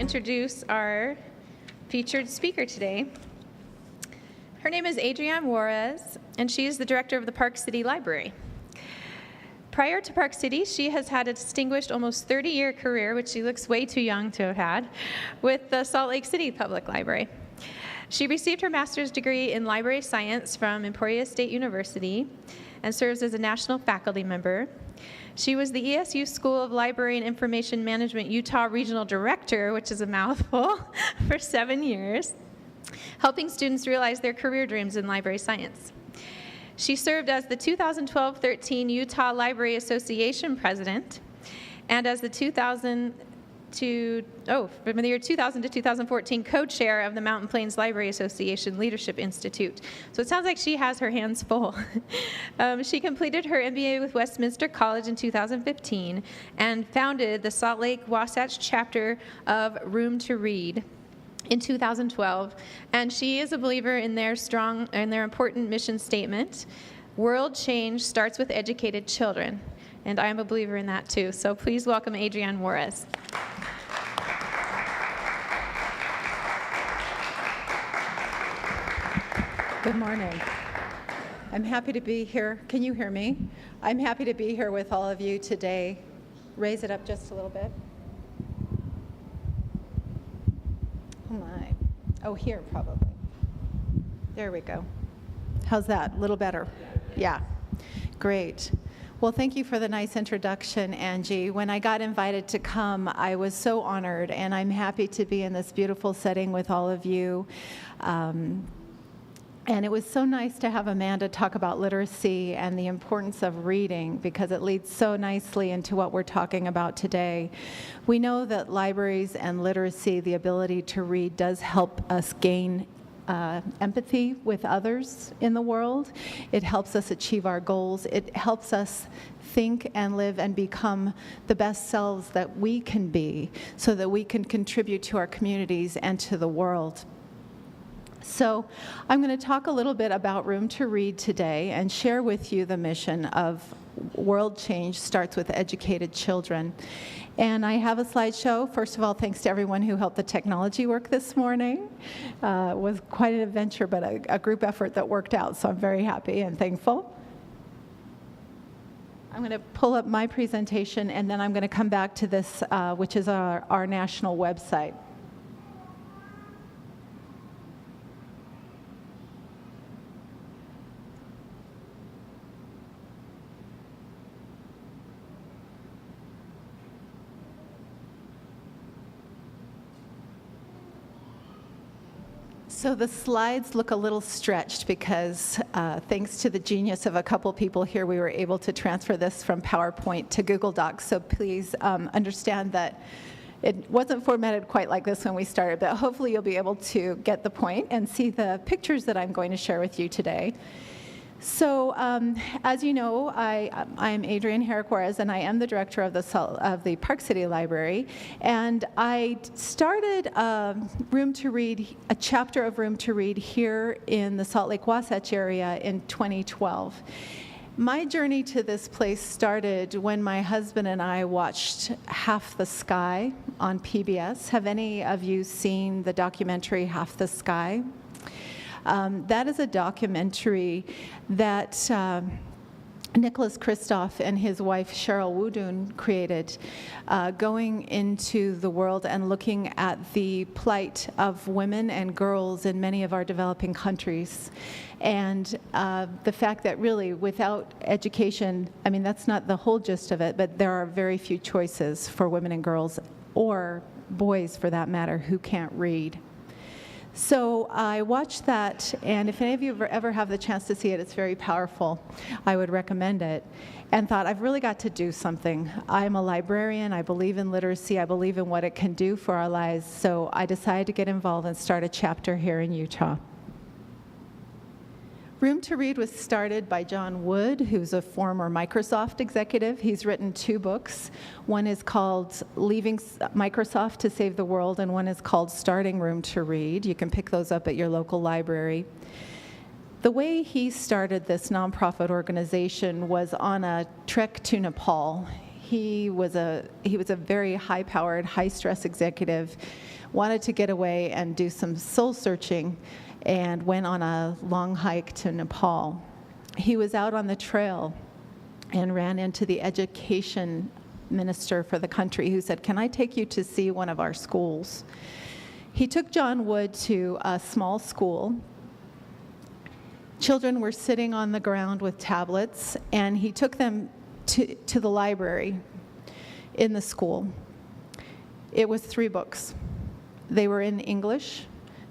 introduce our featured speaker today. Her name is Adriane Juarez, and she is the director of the Park City Library. Prior to Park City, she has had a distinguished almost 30-year career, which she looks way too young to have had, with the Salt Lake City Public Library. She received her master's degree in library science from Emporia State University and serves as a national faculty member. She was the ESU School of Library and Information Management Utah Regional Director, which is a mouthful, for 7 years, helping students realize their career dreams in library science. She served as the 2012-13 Utah Library Association President and as the from the year 2000 to 2014 co-chair of the Mountain Plains Library Association Leadership Institute. So it sounds like she has her hands full. She completed her MBA with Westminster College in 2015 and founded the Salt Lake Wasatch chapter of Room to Read in 2012, and she is a believer in their important mission statement: world change starts with educated children. And I am a believer in that too. So please welcome Adriane Juarez. Good morning. I'm happy to be here. Can you hear me? I'm happy to be here with all of you today. Raise it up just a little bit. Oh my. Oh, here probably. There we go. How's that? A little better? Yeah. Great. Well, thank you for the nice introduction, Angie. When I got invited to come, I was so honored, and I'm happy to be in this beautiful setting with all of you. And it was so nice to have Amanda talk about literacy and the importance of reading, because it leads so nicely into what we're talking about today. We know that libraries and literacy, the ability to read, does help us gain empathy with others in the world. It helps us achieve our goals. It helps us think and live and become the best selves that we can be, so that we can contribute to our communities and to the world. So I'm going to talk a little bit about Room to Read today and share with you the mission of world change starts with educated children. And I have a slideshow. First of all, thanks to everyone who helped the technology work this morning. It was quite an adventure, but a group effort that worked out, so I'm very happy and thankful. I'm going to pull up my presentation, and then I'm going to come back to this, which is our national website. So the slides look a little stretched because thanks to the genius of a couple people here, we were able to transfer this from PowerPoint to Google Docs. So please understand that it wasn't formatted quite like this when we started, but hopefully you'll be able to get the point and see the pictures that I'm going to share with you today. So, as you know, I'm Adriane Juarez, and I am the director of the Park City Library. And I started Room to Read, a chapter of Room to Read here in the Salt Lake Wasatch area in 2012. My journey to this place started when my husband and I watched Half the Sky on PBS. Have any of you seen the documentary Half the Sky? That is a documentary that Nicholas Kristof and his wife Cheryl Woodoon created, going into the world and looking at the plight of women and girls in many of our developing countries. And the fact that really without education, I mean, that's not the whole gist of it, but there are very few choices for women and girls, or boys for that matter, who can't read. So I watched that, and if any of you ever have the chance to see it, it's very powerful. I would recommend it. And thought, I've really got to do something. I'm a librarian. I believe in literacy. I believe in what it can do for our lives. So I decided to get involved and start a chapter here in Utah. Room to Read was started by John Wood, who's a former Microsoft executive. He's written 2 books. One is called Leaving Microsoft to Save the World, and one is called Starting Room to Read. You can pick those up at your local library. The way he started this nonprofit organization was on a trek to Nepal. He was a very high-powered, high-stress executive wanted to get away and do some soul searching and went on a long hike to Nepal. He was out on the trail and ran into the education minister for the country who said, "Can I take you to see one of our schools?" He took John Wood to a small school. Children were sitting on the ground with tablets, and he took them to the library in the school. It was 3 books. They were in English.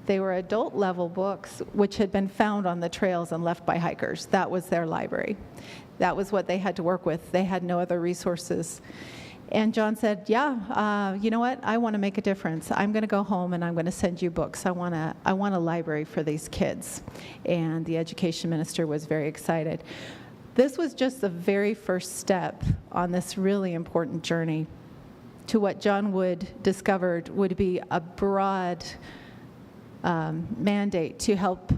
They were adult-level books, which had been found on the trails and left by hikers. That was their library. That was what they had to work with. They had no other resources. And John said, you know what? I want to make a difference. I'm going to go home and I'm going to send you books. I want a library for these kids. And the education minister was very excited. This was just the very first step on this really important journey to what John Wood discovered would be a broad mandate to help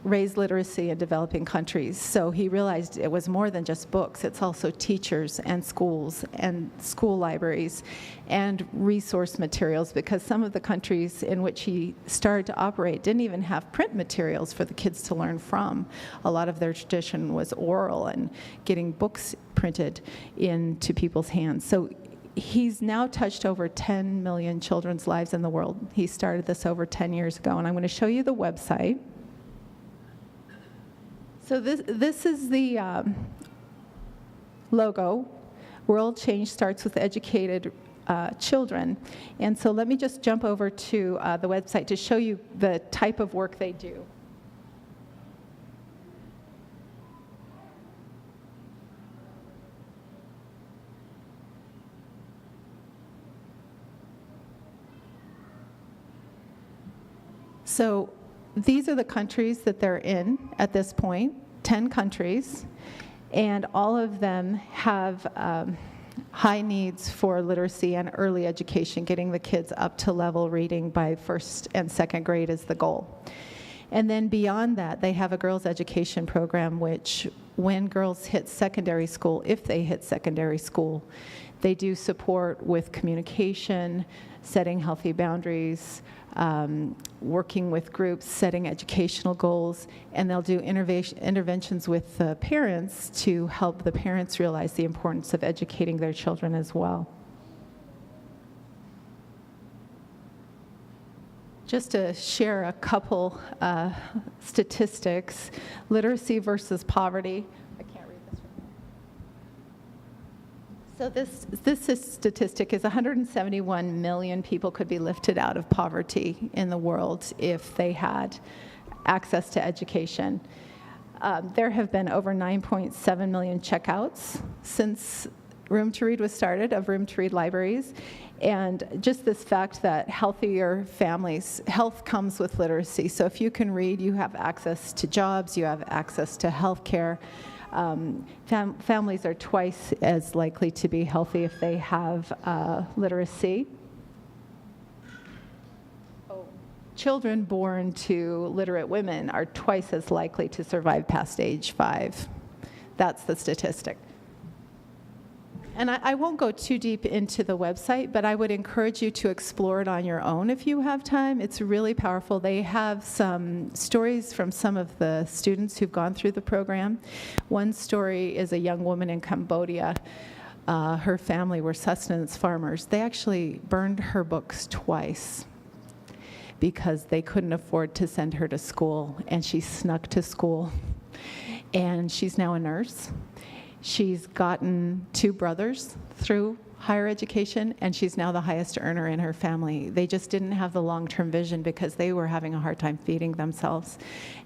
raise literacy in developing countries. So he realized it was more than just books. It's also teachers and schools and school libraries and resource materials, because some of the countries in which he started to operate didn't even have print materials for the kids to learn from. A lot of their tradition was oral and getting books printed into people's hands. So he's now touched over 10 million children's lives in the world. He started this over 10 years ago, and I'm going to show you the website. So this is the logo. World change starts with educated children. And so let me just jump over to the website to show you the type of work they do. So these are the countries that they're in at this point, 10 countries, and all of them have high needs for literacy and early education, getting the kids up to level reading by 1st and 2nd grade is the goal. And then beyond that, they have a girls' education program, which when girls hit secondary school, if they hit secondary school, they do support with communication, setting healthy boundaries, working with groups, setting educational goals, and they'll do interventions with the parents to help the parents realize the importance of educating their children as well. Just to share a couple statistics, literacy versus poverty. I can't read this one. So this statistic is 171 million people could be lifted out of poverty in the world if they had access to education. There have been over 9.7 million checkouts since Room to Read was started, of Room to Read libraries. And just this fact that healthier families, health comes with literacy. So if you can read, you have access to jobs, you have access to health care. Families are twice as likely to be healthy if they have literacy. Children born to literate women are twice as likely to survive past age 5. That's the statistic. And I won't go too deep into the website, but I would encourage you to explore it on your own if you have time. It's really powerful. They have some stories from some of the students who've gone through the program. One story is a young woman in Cambodia. Her family were sustenance farmers. They actually burned her books twice because they couldn't afford to send her to school, and she snuck to school. And she's now a nurse. She's gotten 2 brothers through higher education, and she's now the highest earner in her family. They just didn't have the long-term vision because they were having a hard time feeding themselves.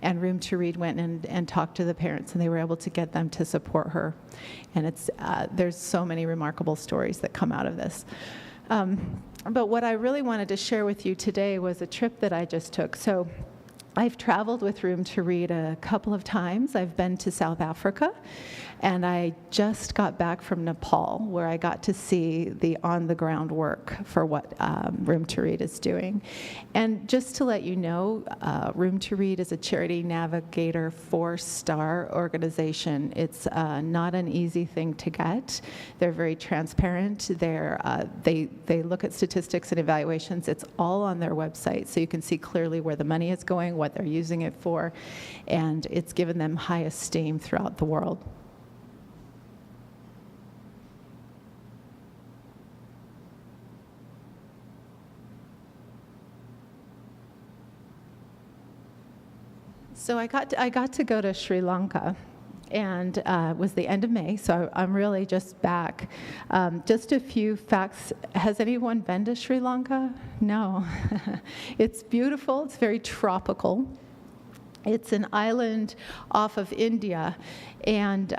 And Room to Read went and talked to the parents, and they were able to get them to support her. And there's so many remarkable stories that come out of this. But what I really wanted to share with you today was a trip that I just took. So I've traveled with Room to Read a couple of times. I've been to South Africa, and I just got back from Nepal, where I got to see the on-the-ground work for what Room to Read is doing. And just to let you know, Room to Read is a Charity Navigator 4-star organization. It's not an easy thing to get. They're very transparent. They look at statistics and evaluations. It's all on their website, so you can see clearly where the money is going, what they're using it for, and it's given them high esteem throughout the world. So I got to go to Sri Lanka, and it was the end of May, so I'm really just back. Just a few facts. Has anyone been to Sri Lanka? No. It's beautiful. It's very tropical. It's an island off of India, and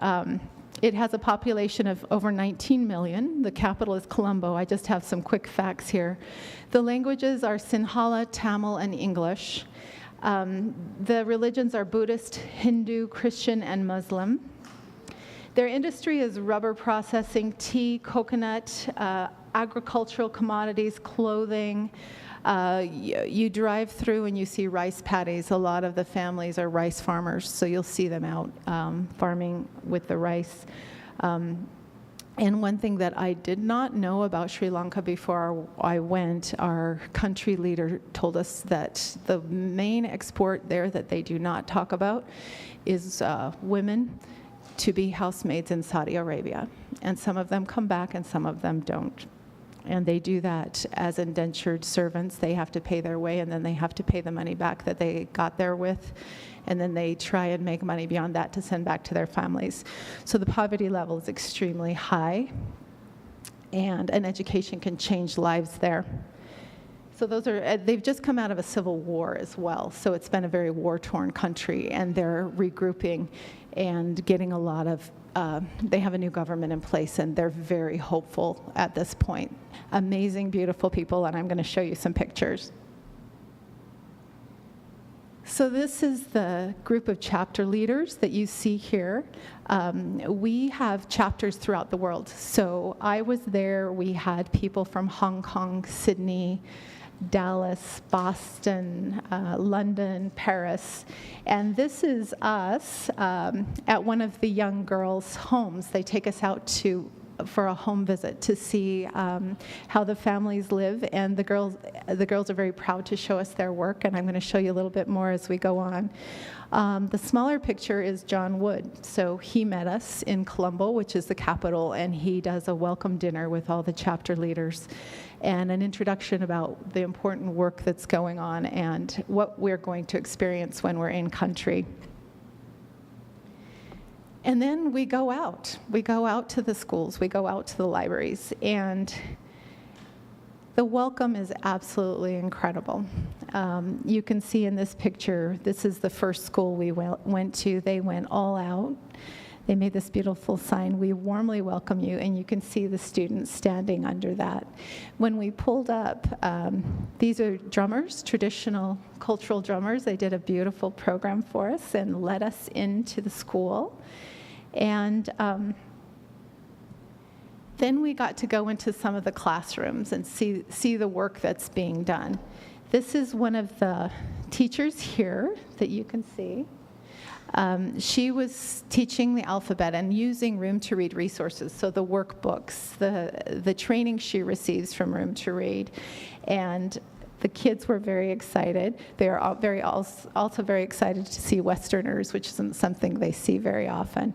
it has a population of over 19 million. The capital is Colombo. I just have some quick facts here. The languages are Sinhala, Tamil, and English. The religions are Buddhist, Hindu, Christian, and Muslim. Their industry is rubber processing, tea, coconut, agricultural commodities, clothing. You drive through and you see rice paddies. A lot of the families are rice farmers, so you'll see them out farming with the rice. And one thing that I did not know about Sri Lanka before I went, our country leader told us that the main export there that they do not talk about is women to be housemaids in Saudi Arabia. And some of them come back and some of them don't. And they do that as indentured servants. They have to pay their way, and then they have to pay the money back that they got there with. And then they try and make money beyond that to send back to their families. So the poverty level is extremely high, and an education can change lives there. So they've just come out of a civil war as well. So it's been a very war-torn country, and they're regrouping and getting a lot of, they have a new government in place, and they're very hopeful at this point. Amazing, beautiful people, and I'm going to show you some pictures. So this is the group of chapter leaders that you see here. We have chapters throughout the world. So I was there. We had people from Hong Kong, Sydney, Dallas, Boston, London, Paris. And this is us at one of the young girls' homes. They take us out for a home visit to see how the families live, and the girls are very proud to show us their work, and I'm going to show you a little bit more as we go on. The smaller picture is John Wood. So he met us in Colombo, which is the capital, and he does a welcome dinner with all the chapter leaders and an introduction about the important work that's going on and what we're going to experience when we're in country. And then we go out. We go out to the schools. We go out to the libraries. And the welcome is absolutely incredible. You can see in this picture, this is the first school we went to. They went all out. They made this beautiful sign, "We warmly welcome you," and you can see the students standing under that. When we pulled up, these are drummers, traditional cultural drummers. They did a beautiful program for us and led us into the school. And then we got to go into some of the classrooms and see the work that's being done. This is one of the teachers here that you can see. She was teaching the alphabet and using Room to Read resources, so the workbooks, the training she receives from Room to Read. And the kids were very excited. They are also very excited to see Westerners, which isn't something they see very often.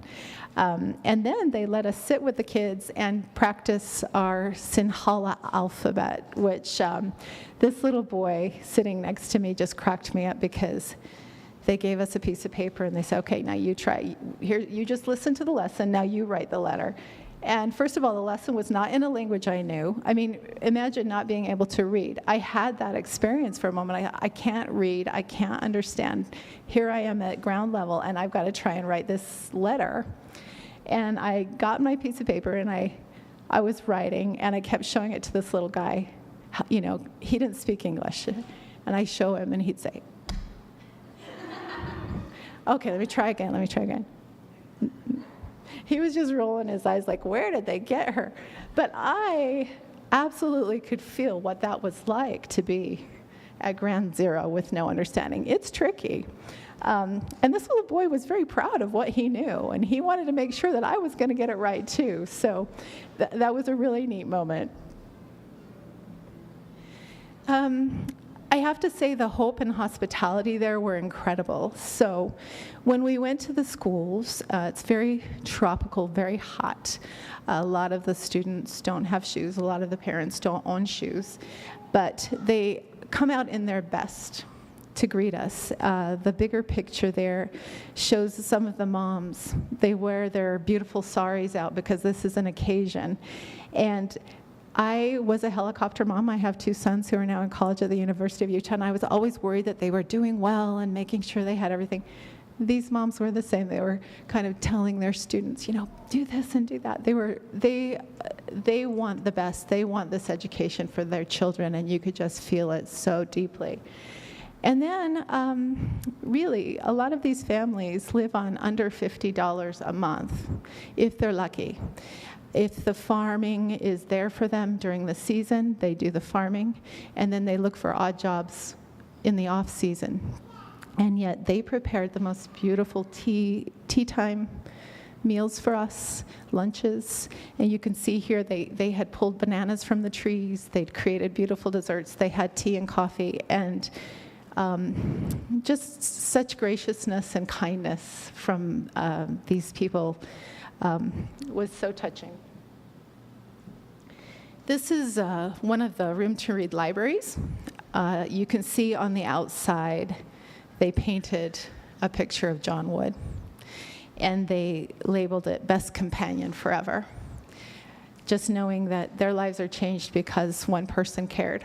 And then they let us sit with the kids and practice our Sinhala alphabet, which this little boy sitting next to me just cracked me up because they gave us a piece of paper and they said, "Okay, now you try. Here, you just listen to the lesson. Now you write the letter." And first of all, the lesson was not in a language I knew. I mean, imagine not being able to read. I had that experience for a moment. I can't read. I can't understand. Here I am at ground level, and I've got to try and write this letter. And I got my piece of paper, and I was writing, and I kept showing it to this little guy. You know, he didn't speak English. And I show him, and he'd say, Okay, let me try again. He was just rolling his eyes like, where did they get her? But I absolutely could feel what that was like to be at ground zero with no understanding. It's tricky. And this little boy was very proud of what he knew, and he wanted to make sure that I was going to get it right too. So that was a really neat moment. I have to say the hope and hospitality there were incredible. So when we went to the schools, it's very tropical, very hot. A lot of the students don't have shoes. A lot of the parents don't own shoes. But they come out in their best to greet us. The bigger picture there shows some of the moms. They wear their beautiful saris out because this is an occasion. And I was a helicopter mom. I have two sons who are now in college at the University of Utah, and I was always worried that they were doing well and making sure they had everything. These moms were the same. They were kind of telling their students, do this and do that. They want the best. They want this education for their children, and you could just feel it so deeply. And then, really, a lot of these families live on under $50 a month, if they're lucky. If the farming is there for them during the season, they do the farming, and then they look for odd jobs in the off season. And yet they prepared the most beautiful tea time meals for us, lunches. And you can see here they had pulled bananas from the trees. They'd created beautiful desserts. They had tea and coffee, and just such graciousness and kindness from these people was so touching. This is one of the room-to-read libraries. You can see on the outside they painted a picture of John Wood, and they labeled it Best Companion Forever, just knowing that their lives are changed because one person cared.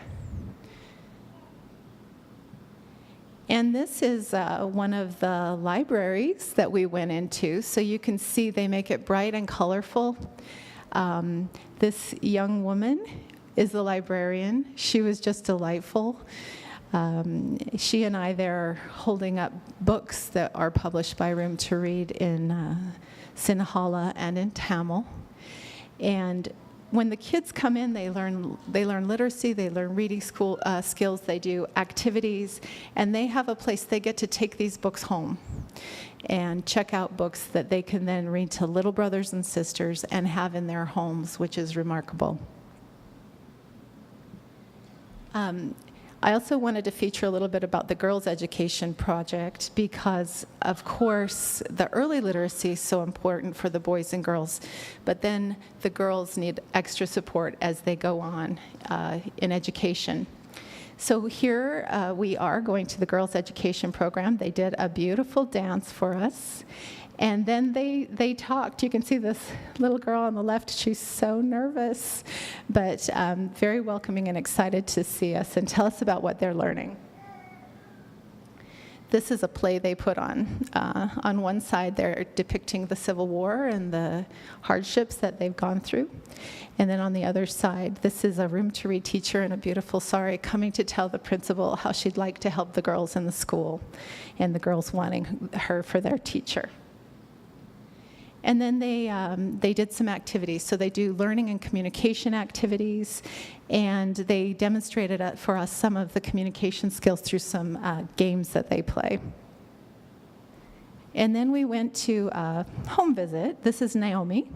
And this is one of the libraries that we went into. So you can see they make it bright and colorful. This young woman is the librarian. She was just delightful. She and I there are holding up books that are published by Room to Read in Sinhala and in Tamil. And when the kids come in, they learn literacy, they learn reading skills, they do activities, and they have a place they get to take these books home and check out books that they can then read to little brothers and sisters and have in their homes, which is remarkable. I also wanted to feature a little bit about the Girls Education Project because, of course, the early literacy is so important for the boys and girls, but then the girls need extra support as they go on in education. So here we are going to the Girls Education Program. They did a beautiful dance for us. And then they talked. You can see this little girl on the left. She's so nervous, but very welcoming and excited to see us and tell us about what they're learning. This is a play they put on. On one side, they're depicting the Civil War and the hardships that they've gone through. And then on the other side, this is a room-to-read teacher in a beautiful sari coming to tell the principal how she'd like to help the girls in the school, and the girls wanting her for their teacher. And then they did some activities. So they do learning and communication activities, and they demonstrated for us some of the communication skills through some games that they play. And then we went to a home visit. This is Naomi,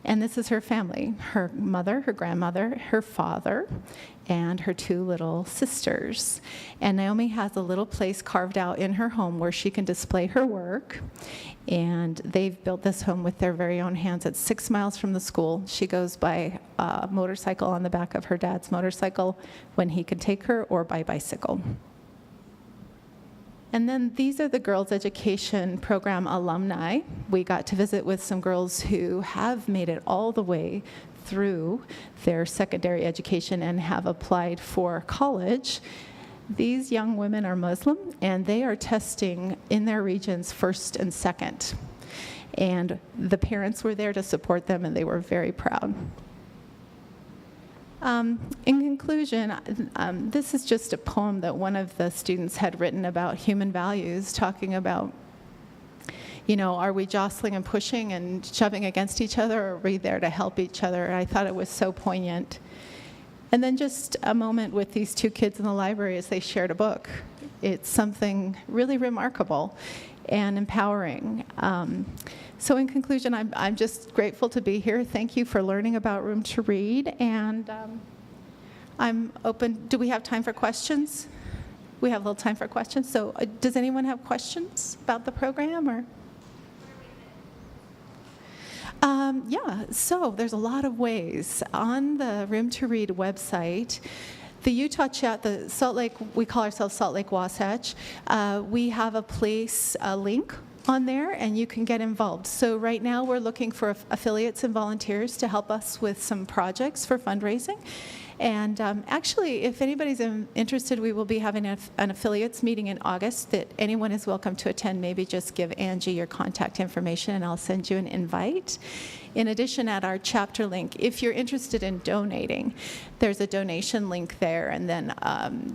and this is her family, her mother, her grandmother, her father, and her two little sisters. And Naomi has a little place carved out in her home where she can display her work. And they've built this home with their very own hands. It's 6 miles from the school. She goes by motorcycle on the back of her dad's motorcycle when he can take her, or by bicycle. And then these are the Girls Education Program alumni. We got to visit with some girls who have made it all the way through their secondary education and have applied for college. These young women are Muslim, and they are testing in their regions first and second. And the parents were there to support them, and they were very proud. In conclusion, this is just a poem that one of the students had written about human values, talking about are we jostling and pushing and shoving against each other, or are we there to help each other? And I thought it was so poignant. And then just a moment with these two kids in the library as they shared a book. It's something really remarkable and empowering. So in conclusion, I'm just grateful to be here. Thank you for learning about Room to Read. And I'm open. Do we have time for questions? We have a little time for questions. So does anyone have questions about the program? Or? Yeah, so there's a lot of ways. On the Room to Read website, the Utah the Salt Lake, we call ourselves Salt Lake Wasatch, we have a link on there, and you can get involved. So right now we're looking for affiliates and volunteers to help us with some projects for fundraising. And actually, if anybody's interested, we will be having an affiliates meeting in August that anyone is welcome to attend. Maybe just give Angie your contact information, and I'll send you an invite. In addition, at our chapter link, if you're interested in donating, there's a donation link there, and then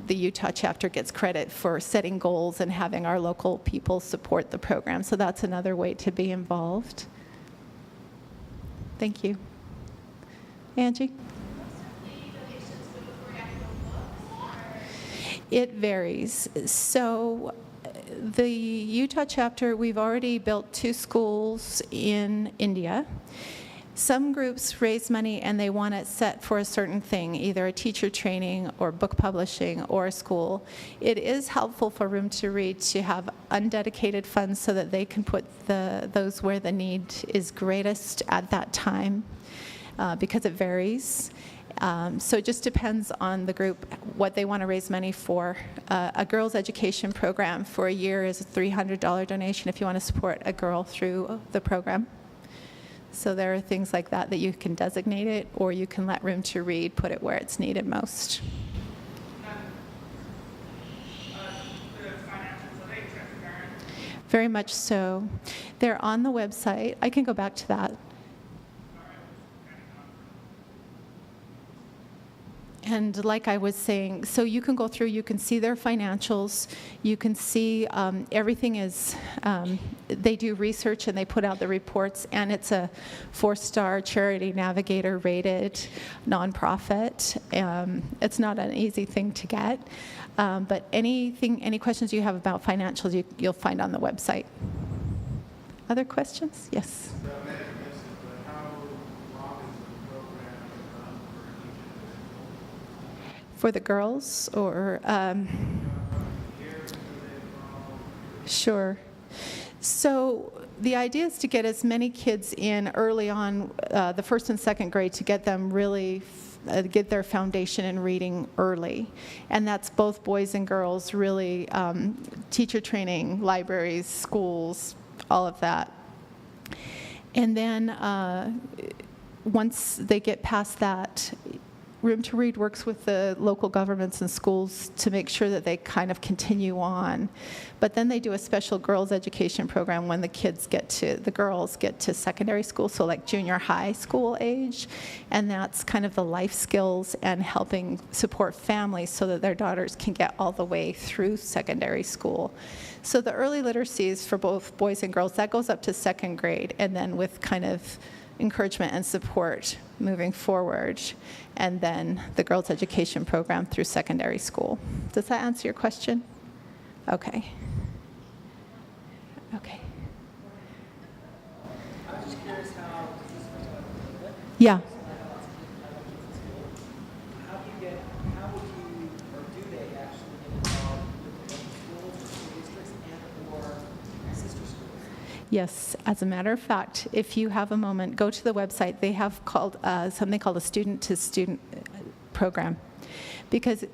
the Utah chapter gets credit for setting goals and having our local people support the program. So that's another way to be involved. Thank you. Angie? It varies. So the Utah chapter, we've already built 2 schools in India. Some groups raise money and they want it set for a certain thing, either a teacher training or book publishing or a school. It is helpful for Room to Read to have undedicated funds so that they can put those where the need is greatest at that time, because it varies. So it just depends on the group what they want to raise money for. A girls' education program for a year is a $300 donation if you want to support a girl through the program. So there are things like that you can designate it, or you can let Room to Read put it where it's needed most. The financials, are they transparent? Very much so. They're on the website. I can go back to that. And like I was saying, so you can go through, you can see their financials, you can see everything is, they do research and they put out the reports, and it's a 4-star Charity Navigator rated nonprofit. It's not an easy thing to get, but any questions you have about financials, you'll find on the website. Other questions? Yes. For the girls, or sure. So the idea is to get as many kids in early on, the 1st and 2nd grade, to get them really get their foundation in reading early, and that's both boys and girls. Really, teacher training, libraries, schools, all of that. And then once they get past that, Room to Read works with the local governments and schools to make sure that they kind of continue on. But then they do a special girls' education program when the girls get to secondary school, so like junior high school age. And that's kind of the life skills and helping support families so that their daughters can get all the way through secondary school. So the early literacy is for both boys and girls. That goes up to 2nd grade, and then with kind of encouragement and support moving forward, and then the girls' education program through secondary school. Does that answer your question? Okay. Okay. I was just curious how, Yeah. how would you, or do they actually get involved with the schools, or school districts, and or sister schools? Yes, as a matter of fact, if you have a moment, go to the website. They have something called a student-to-student program, because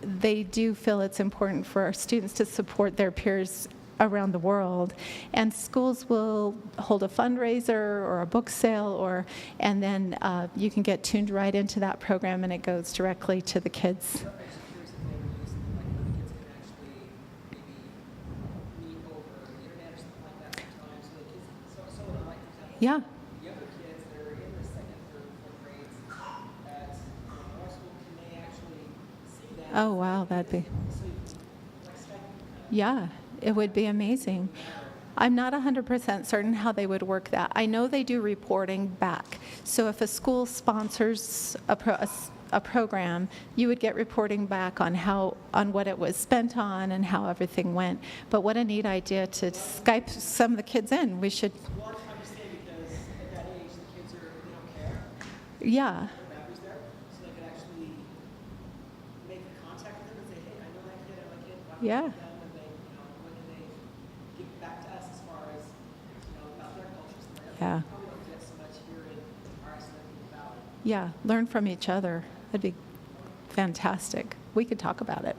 they do feel it's important for our students to support their peers around the world. And schools will hold a fundraiser or a book sale, and then you can get tuned right into that program, and it goes directly to the kids. I was just curious if they were using, like, where the kids can actually maybe meet over the internet or something like that sometimes, so the kids, so like, for example, Yeah. younger kids that are in the 2nd, 3rd, 4th grades at our school, can they actually see that? Oh, wow, that'd be... So, like, Skype, Yeah, it would be amazing. I'm not 100% certain how they would work that. I know they do reporting back. So if a school sponsors a program, you would get reporting back on what it was spent on and how everything went. But what a neat idea to Skype some of the kids in. We should. Well, I understand because at that age, the kids they don't care. Yeah. Their battery's there, so they can actually make contact with them and say, hey, I know that kid, I like it. Why don't Yeah. you help them? And they, what can they give back to us as far as, about their cultures? Yeah. Probably don't get so much here in our isolated valley. Yeah, learn from each other. That'd be fantastic. We could talk about it.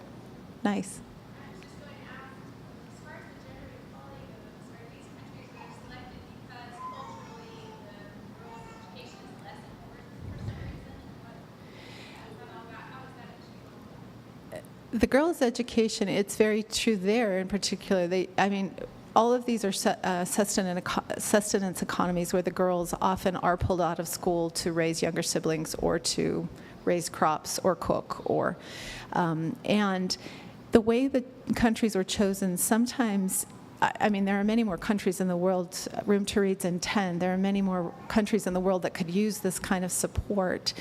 Nice. I was just going to ask, as far as the gender equality goes, are these countries that are selected because culturally the girls' education is less important for some reason? How is that achievable? The girls' education, it's very true there in particular. All of these are sustenance economies where the girls often are pulled out of school to raise younger siblings or to raise crops or cook and the way the countries were chosen sometimes, there are many more countries in the world. Room to Read's in 10. There are many more countries in the world that could use this kind of support.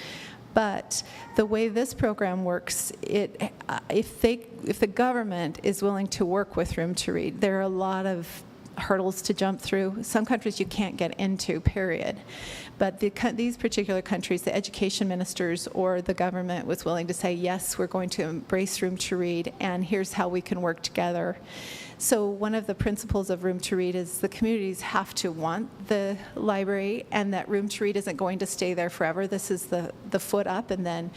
But the way this program works, if the government is willing to work with Room to Read, there are a lot of hurdles to jump through. Some countries you can't get into, period. But these particular countries, the education ministers or the government was willing to say, yes, we're going to embrace Room to Read, and here's how we can work together. So one of the principles of Room to Read is the communities have to want the library, and that Room to Read isn't going to stay there forever. This is the foot up, and then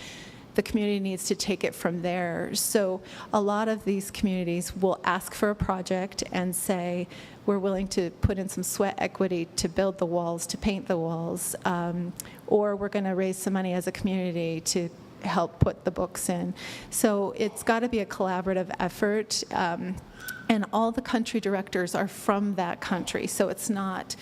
the community needs to take it from there. So a lot of these communities will ask for a project and say, we're willing to put in some sweat equity to build the walls, to paint the walls, or we're going to raise some money as a community to help put the books in. So it's got to be a collaborative effort, and all the country directors are from that country. So it's not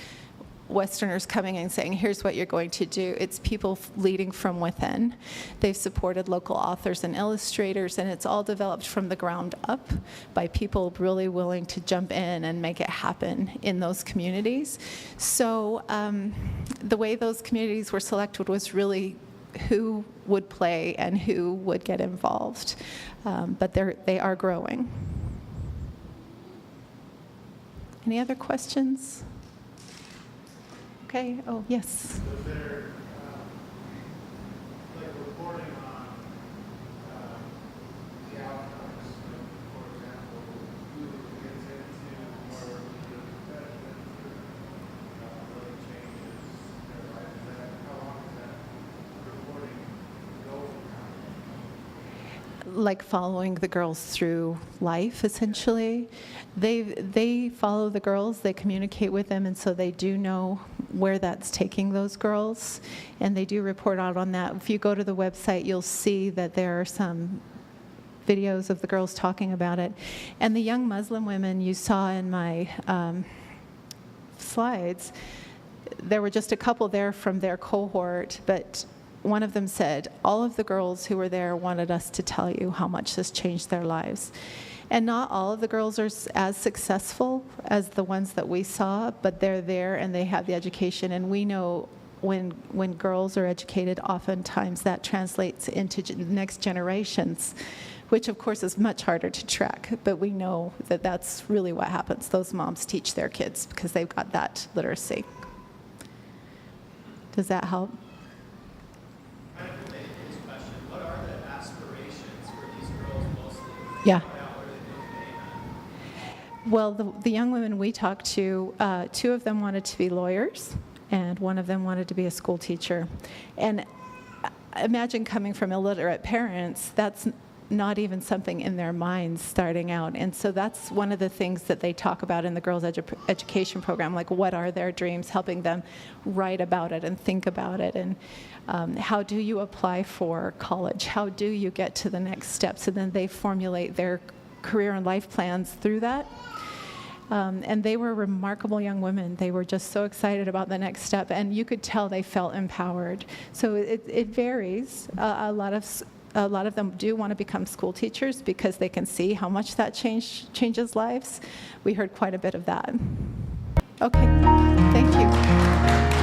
Westerners coming and saying, here's what you're going to do. It's people leading from within. They've supported local authors and illustrators, and it's all developed from the ground up by people really willing to jump in and make it happen in those communities. So the way those communities were selected was really who would play and who would get involved. But they are growing. Any other questions? Okay, oh, yes. Was there, reporting on the outcomes, for example, who gets into more media profession, really changes their life? How long is that reporting go for? Like following the girls through life, essentially. They follow the girls, they communicate with them, and so they do know where that's taking those girls, and they do report out on that. If you go to the website, you'll see that there are some videos of the girls talking about it. And the young Muslim women you saw in my slides, there were just a couple there from their cohort, but one of them said, all of the girls who were there wanted us to tell you how much this changed their lives. And not all of the girls are as successful as the ones that we saw, but they're there and they have the education. And we know when girls are educated, oftentimes that translates into next generations, which of course is much harder to track. But we know that that's really what happens. Those moms teach their kids because they've got that literacy. Does that help? Kind of related to this question, what are the aspirations for these girls mostly? Yeah. What Well, the young women we talked to, two of them wanted to be lawyers, and one of them wanted to be a school teacher. And imagine coming from illiterate parents, that's not even something in their minds starting out. And so that's one of the things that they talk about in the girls' education program, like what are their dreams, helping them write about it and think about it. And how do you apply for college? How do you get to the next steps? And then they formulate their career and life plans through that. And they were remarkable young women. They were just so excited about the next step, and you could tell they felt empowered. So it varies. A lot of them do want to become school teachers because they can see how much that changes lives. We heard quite a bit of that. Okay, thank you.